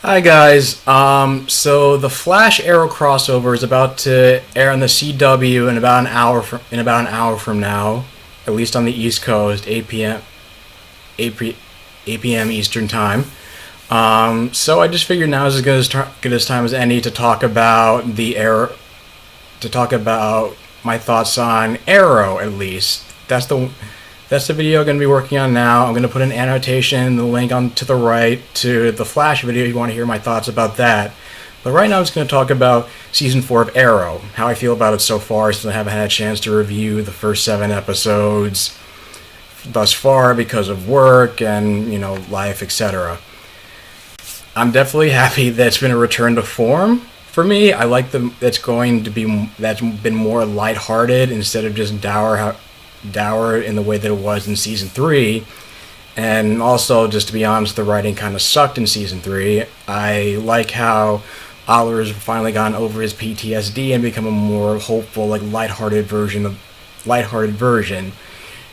Hi guys. So the Flash Arrow crossover is about to air on the CW in about an hour from now, at least on the East Coast, 8 p.m. Eastern time. So I just figured now is as good as time as any to talk about to talk about my thoughts on Arrow. At least that's the video I'm going to be working on now. I'm going to put an annotation, the link on to the right to the Flash video if you want to hear my thoughts about that. But right now I'm just going to talk about Season 4 of Arrow, how I feel about it so far since I haven't had a chance to review the first 7 episodes thus far because of work and, life, etc. I'm definitely happy that it's been a return to form. For me, I like that's been more lighthearted instead of just dour in the way that it was in season 3. And also, just to be honest, the writing kind of sucked in season 3. I like how Oliver's finally gotten over his PTSD and become a more hopeful, lighthearted version.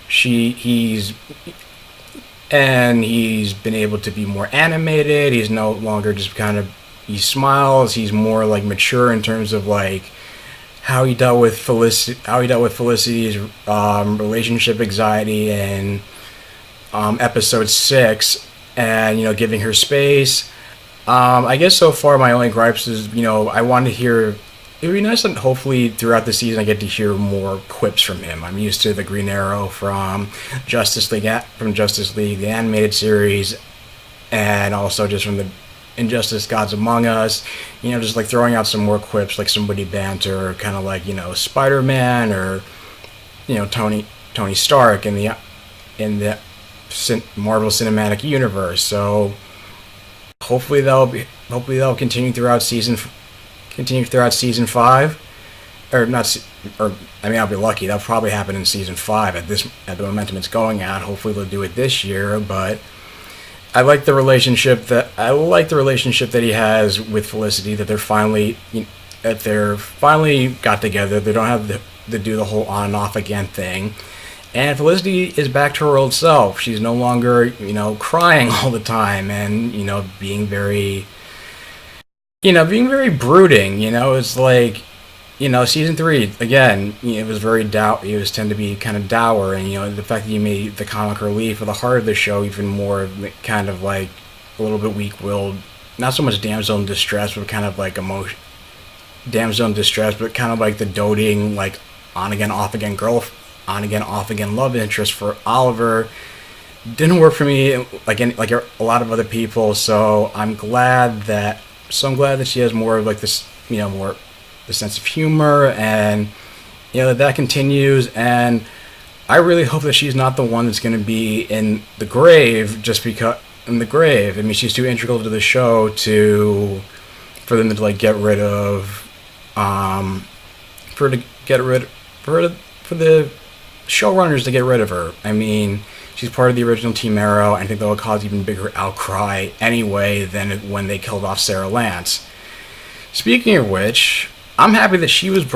He's been able to be more animated. He's no longer just he smiles. He's more mature in terms of how he dealt with Felicity's relationship anxiety in episode 6, and giving her space. I guess so far my only gripes is I want to hear. It would be nice that hopefully throughout the season I get to hear more quips from him. I'm used to the Green Arrow from Justice League, the animated series, and also just from the Injustice Gods Among Us, just throwing out some more quips, somebody banter, kind of Spider-Man or Tony Stark in the Marvel Cinematic Universe. So hopefully that'll continue throughout season 5, or not, or I mean I'll be lucky. That'll probably happen in season 5 at the momentum it's going at. Hopefully they'll do it this year, but I like the relationship that he has with Felicity. That they're finally got together. They don't have to do the whole on and off again thing. And Felicity is back to her old self. She's no longer crying all the time and being very brooding. It's season 3 again. It was very It was tend to be kind of dour, and the fact that you made the comic relief or the heart of the show even more kind of a little bit weak-willed. Not so much damsel in distress, but kind of emotion. Damsel in distress, but kind of the doting, on again, off again love interest for Oliver. Didn't work for me like a lot of other people. So I'm glad that she has more of this, more the sense of humor, and that continues. And I really hope that she's not the one that's going to be in the grave just because in the grave. I mean, she's too integral to the show for them to get rid of for the showrunners to get rid of her. I mean, she's part of the original Team Arrow. I think that will cause even bigger outcry anyway than when they killed off Sarah Lance. Speaking of which, I'm happy that she was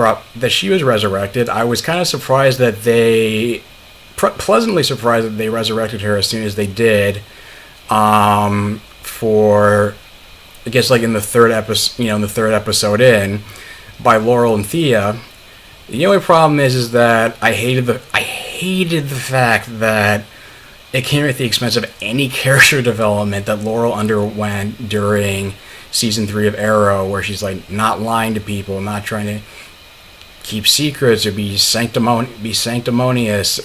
resurrected. I was kind of surprised that pleasantly surprised that they resurrected her as soon as they did. For I guess in the third episode by Laurel and Thea. The only problem is that I hated the fact that it came at the expense of any character development that Laurel underwent during season 3 of Arrow, where she's not lying to people, not trying to keep secrets or be sanctimonious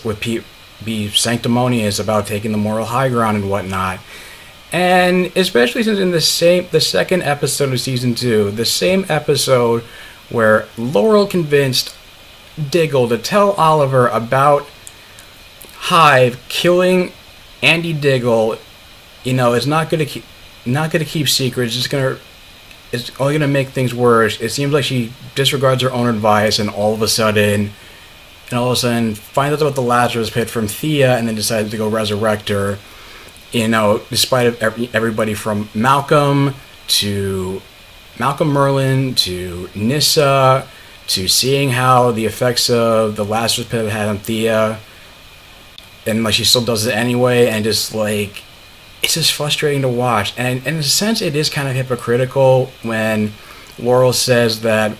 about taking the moral high ground and whatnot. And especially since in the second episode of season 2, the same episode where Laurel convinced Diggle to tell Oliver about Hive killing Andy Diggle, is not going to keep secrets. It's only gonna make things worse. It seems like she disregards her own advice, and all of a sudden finds out about the Lazarus Pit from Thea, and then decides to go resurrect her. Despite everybody from Malcolm Merlin to Nyssa to seeing how the effects of the Lazarus Pit had on Thea, and she still does it anyway, and just it's just frustrating to watch. And in a sense, it is kind of hypocritical when Laurel says that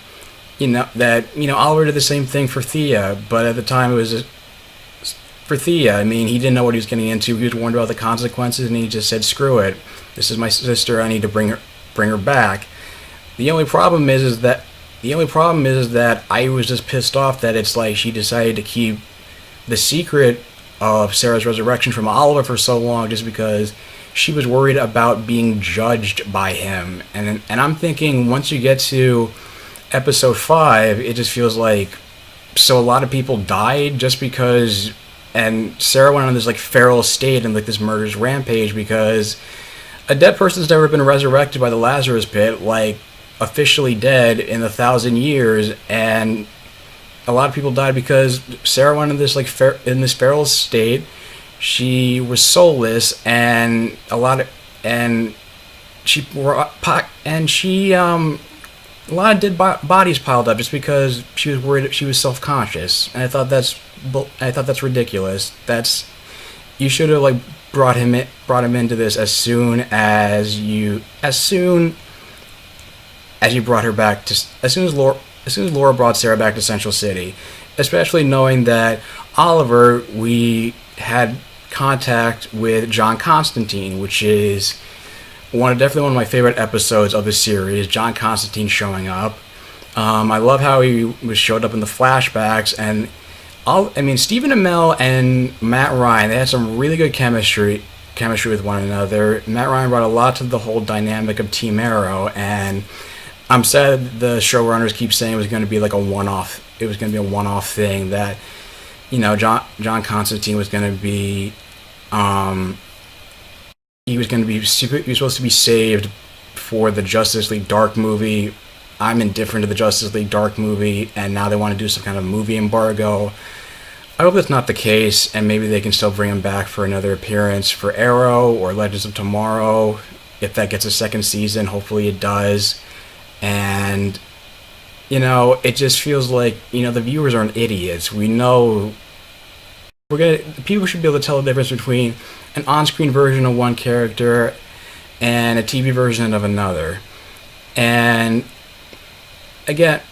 Oliver did the same thing for Thea, but at the time it was for Thea. I mean, he didn't know what he was getting into. He was warned about the consequences, and he just said, "Screw it. This is my sister. I need to bring her back." The only problem is that I was just pissed off that it's like she decided to keep the secret of Sarah's resurrection from Oliver for so long just because she was worried about being judged by him. And I'm thinking once you get to episode 5, it just feels like so a lot of people died just because, and Sarah went on this like feral state and like this murderous rampage because a dead person's never been resurrected by the Lazarus Pit, like officially dead in 1,000 years, and a lot of people died because Sarah went in this like in this feral state. She was soulless, and she a lot of dead bodies piled up just because she was worried. She was self-conscious, and I thought that's ridiculous. You should have like brought him into this as soon as brought her back to as soon as Laura brought Sarah back to Central City, especially knowing that Oliver, we had contact with John Constantine, which is definitely one of my favorite episodes of the series. John Constantine showing up. I love how he showed up in the flashbacks, and Stephen Amell and Matt Ryan, they had some really good chemistry with one another. Matt Ryan brought a lot to the whole dynamic of Team Arrow, and I'm sad the showrunners keep saying it was going to be like a one-off. It was going to be a one-off thing that, John Constantine was going to be, he was supposed to be saved for the Justice League Dark movie. I'm indifferent to the Justice League Dark movie, and now they want to do some kind of movie embargo. I hope that's not the case, and maybe they can still bring him back for another appearance for Arrow or Legends of Tomorrow. If that gets a second season, hopefully it does. And, it just feels like, the viewers aren't idiots. We know people should be able to tell the difference between an on-screen version of one character and a TV version of another. And again,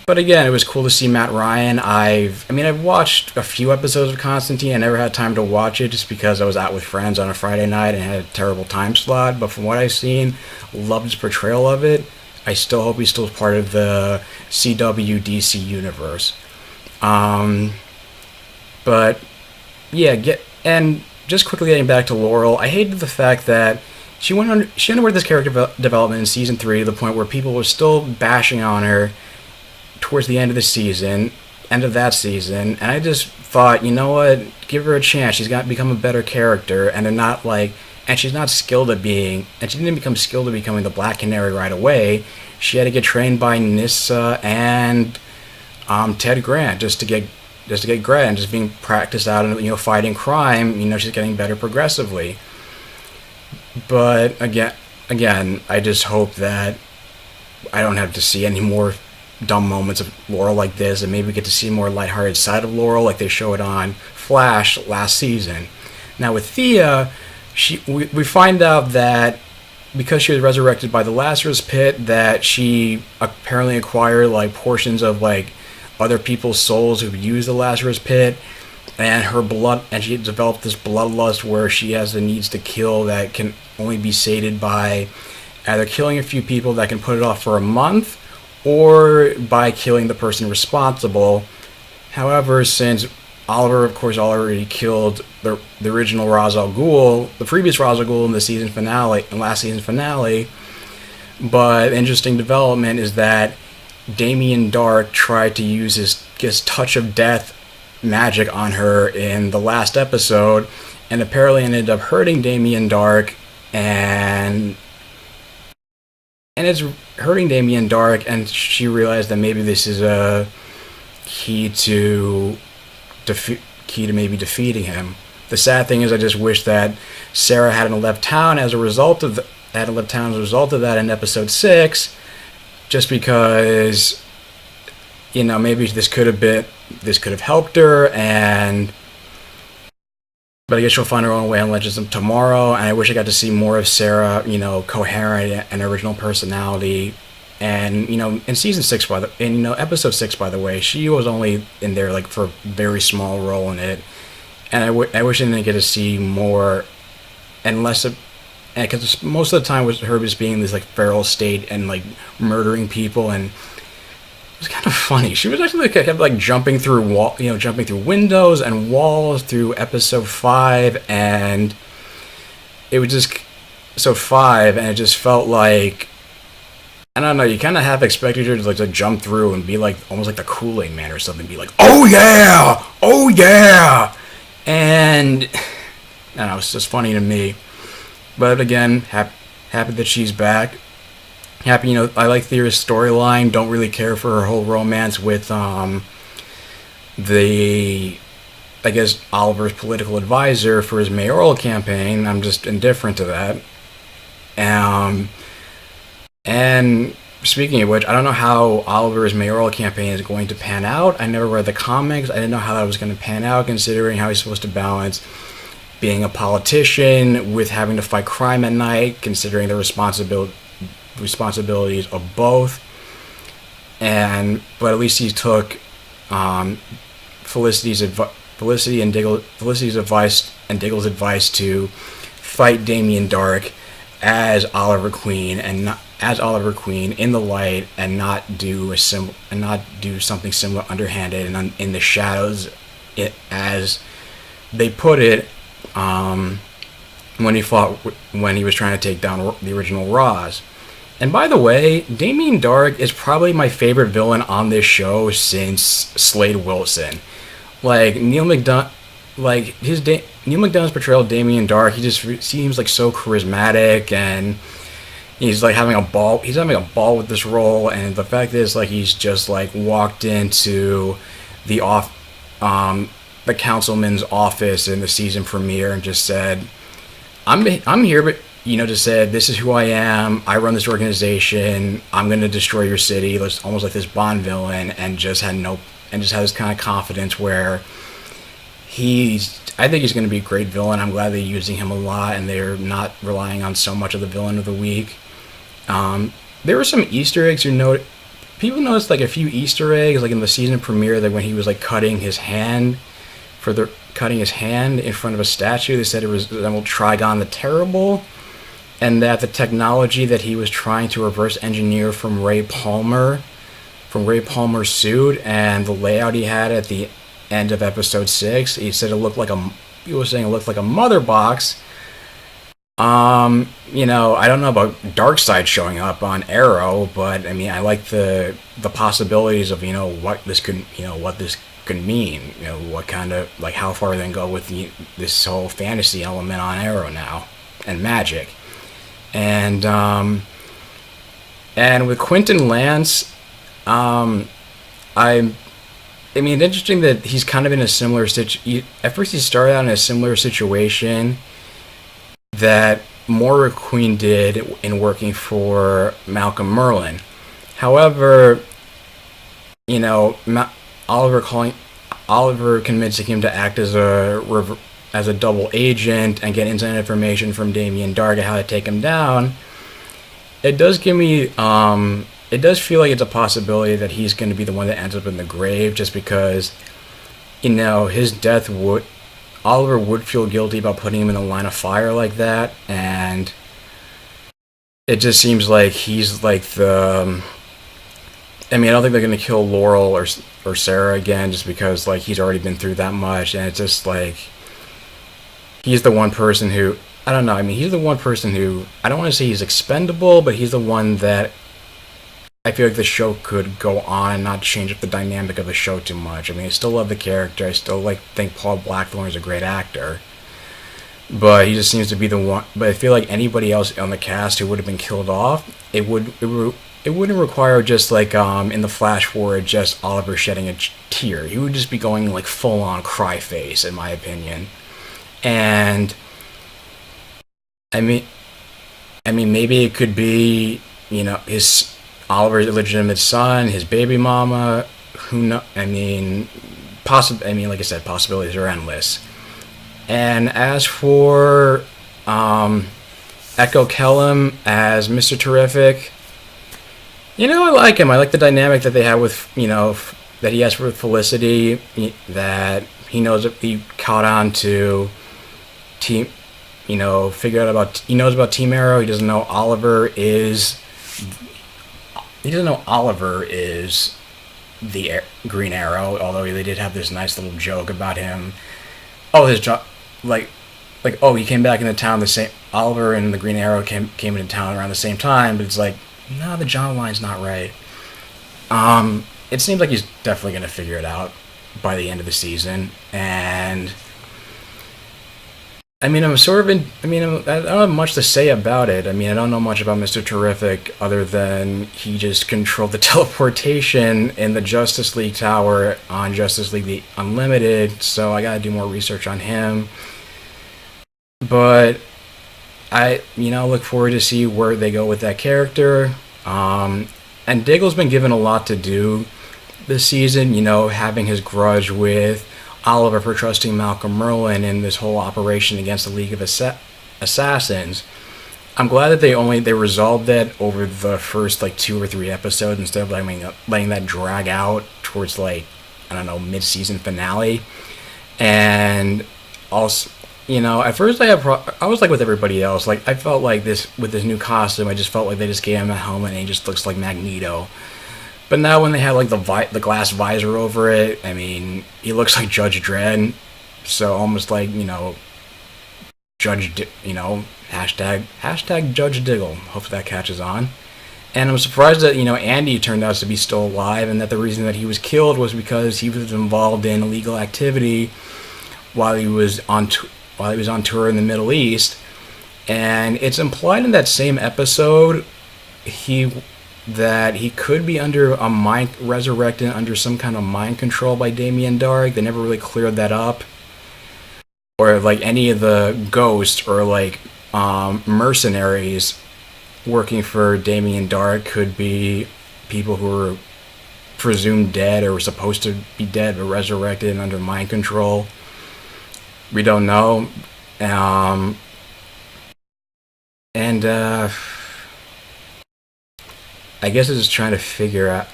it was cool to see Matt Ryan. I've watched a few episodes of Constantine. I never had time to watch it just because I was out with friends on a Friday night and had a terrible time slot. But from what I've seen, loved his portrayal of it. I still hope he's still part of the CW DC universe. But yeah, and just quickly getting back to Laurel, I hated the fact that she underwent this character development in season 3 to the point where people were still bashing on her towards the end of that season, and I just thought, you know what, give her a chance. She's got to become a better character, and she's not skilled at being, and she didn't become skilled at becoming the Black Canary right away. She had to get trained by Nyssa and Ted Grant just to get Grant, just being practiced out and fighting crime. She's getting better progressively. But again, I just hope that I don't have to see any more dumb moments of Laurel like this, and maybe we get to see a more lighthearted side of Laurel like they showed on Flash last season. Now with Thea, we find out that because she was resurrected by the Lazarus Pit, that she apparently acquired like portions of like other people's souls who've used the Lazarus Pit, and she developed this bloodlust where she has the needs to kill that can only be sated by either killing a few people that can put it off for a month, or by killing the person responsible. However, since Oliver, of course, already killed the original Ra's al Ghul, the previous Ra's al Ghul in last season finale, but interesting development is that Damien Darhk tried to use his touch of death magic on her in the last episode, and apparently ended up hurting Damien Darhk, and it's hurting Damien Darhk, and she realized that maybe this is a key to maybe defeating him. The sad thing is, I just wish that Sarah hadn't left town as a result of that in episode 6, just because maybe this could have helped her, and but I guess she'll find her own way on Legends of Tomorrow. And I wish I got to see more of Sarah, coherent and original personality. And in season 6, episode 6, by the way, she was only in there like for a very small role in it. And I wish I didn't get to see more and less of, because most of the time was her just being in this like feral state and like murdering people, and it was kind of funny. She was actually kept like jumping through jumping through windows and walls through episode 5, and it was just so 5, and it just felt like, I don't know, you kind of half expected her to jump through and be like almost like the Kool-Aid Man or something, be like, oh yeah, and I don't know, it's just funny to me. But again, happy that she's back. Happy, I like Thera's storyline. Don't really care for her whole romance with I guess Oliver's political advisor for his mayoral campaign. I'm just indifferent to that. And speaking of which, I don't know how Oliver's mayoral campaign is going to pan out. I never read the comics. I didn't know how that was going to pan out, considering how he's supposed to balance being a politician with having to fight crime at night, considering the responsibilities of both. But at least he took Felicity's advice and Diggle's advice to fight Damien Darhk as Oliver Queen in the light, and not do something similar underhanded and in the shadows, as they put it, when he was trying to take down the original Roz. And by the way, Damien Darhk is probably my favorite villain on this show since Slade Wilson. Like Neil McDonough's portrayal of Damien Darhk, he just seems like so charismatic, and he's like having a ball. He's having a ball with this role, and the fact is, like, he's just like walked into the councilman's office in the season premiere and just said, I'm here, but just said, this is who I am. I run this organization. I'm going to destroy your city. It's almost like this Bond villain, and just had this kind of confidence where I think he's going to be a great villain. I'm glad they're using him a lot, and they're not relying on so much of the villain of the week. There were some Easter eggs people noticed like a few Easter eggs, like in the season premiere, that when he was like cutting his hand in front of a statue, they said it resembled Trigon the Terrible, and that the technology that he was trying to reverse engineer from Ray Palmer's suit, and the layout he had at the end of episode 6, he said it looked like a mother box. I don't know about Darkseid showing up on Arrow, but I mean, I like the possibilities of what this could mean. What kind of, like, how far they can go with this whole fantasy element on Arrow now, and magic, and with Quentin Lance, I mean, it's interesting that he's kind of in a similar situation. At first, he started out in a similar situation that Moira Queen did in working for Malcolm Merlyn. However, Oliver convincing him to act as a double agent and get inside information from Damien Darhk on how to take him down. It does give me it does feel like it's a possibility that he's going to be the one that ends up in the grave, just because, his death Oliver would feel guilty about putting him in the line of fire like that, and it just seems like he's like the... I mean, I don't think they're going to kill Laurel or Sarah again, just because, like, he's already been through that much, and it's just like, he's the one person who... I don't know, I mean, he's the one person who... I don't want to say he's expendable, but he's the one that I feel like the show could go on and not change up the dynamic of the show too much. I mean, I still love the character. I still think Paul Blackthorne is a great actor, but he just seems to be the one. But I feel like anybody else on the cast who would have been killed off, it wouldn't require just like in the flash forward, just Oliver shedding a tear. He would just be going like full on cry face, in my opinion. And I mean, maybe it could be his Oliver's illegitimate son, his baby mama. Who know? I mean, like I said, possibilities are endless. And as for Echo Kellum as Mr. Terrific, I like him. I like the dynamic that they have with, that he has with Felicity, that he knows that he caught on to team, figure out about, he knows about Team Arrow. He doesn't know Oliver is the Green Arrow, although they did have this nice little joke about him. Oh, his job, oh, he came back into town the same. Oliver and the Green Arrow came into town around the same time, but it's like, no, the John line's not right. It seems like he's definitely going to figure it out by the end of the season, and I don't have much to say about it. I don't know much about Mr. Terrific other than he just controlled the teleportation in the Justice League Tower on Justice League Unlimited, so I gotta do more research on him. But I look forward to see where they go with that character. And Diggle's been given a lot to do this season, having his grudge with Oliver for trusting Malcolm Merlyn in this whole operation against the League of Assassins. I'm glad that they resolved that over the first 2 or 3 episodes instead of letting that drag out towards mid-season finale. And also, at first I was like with everybody else. I felt like with this new costume, I just felt like they just gave him a helmet and he just looks like Magneto. But now when they have the glass visor over it, he looks like Judge Dredd. So almost like, hashtag Judge Diggle. Hope that catches on. And I'm surprised that, Andy turned out to be still alive, and that the reason that he was killed was because he was involved in illegal activity while he was on tour in the Middle East. And it's implied in that same episode that he could be resurrected under some kind of mind control by Damien Darhk. They never really cleared that up. Or any of the ghosts or mercenaries working for Damien Darhk could be people who were presumed dead or were supposed to be dead but resurrected and under mind control. We don't know. I guess it's just trying to figure out.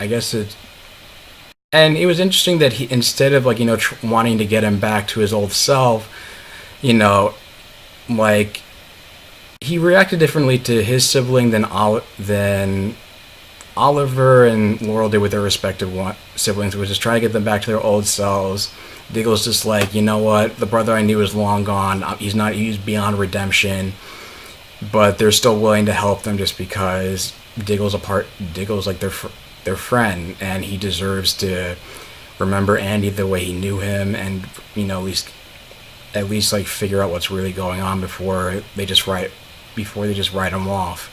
And it was interesting that he, instead of wanting to get him back to his old self, he reacted differently to his sibling than Oliver and Laurel did with their respective siblings, which is trying to get them back to their old selves. Diggle's just like, you know what, the brother I knew is long gone. He's beyond redemption, but they're still willing to help them just because Diggle's like their friend, and he deserves to remember Andy the way he knew him, and at least figure out what's really going on before they just write him off.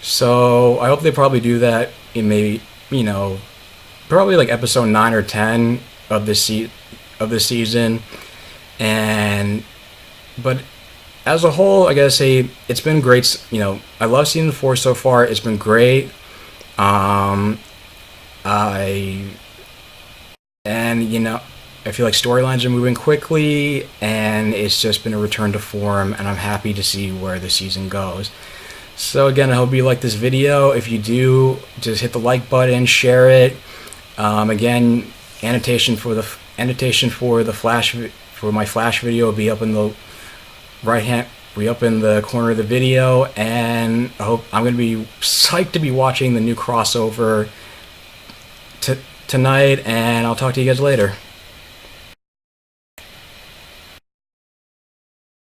So I hope they probably do that in maybe probably episode 9 or 10 of this season. But as a whole, I gotta say it's been great. I love season 4 so far. It's been great. I feel like storylines are moving quickly, and it's just been a return to form, and I'm happy to see where the season goes. So again, I hope you like this video. If you do, just hit the like button, share it. Again, annotation for my Flash video will be up in the up in the corner of the video, and I hope I'm gonna be psyched to be watching the new crossover tonight, and I'll talk to you guys later.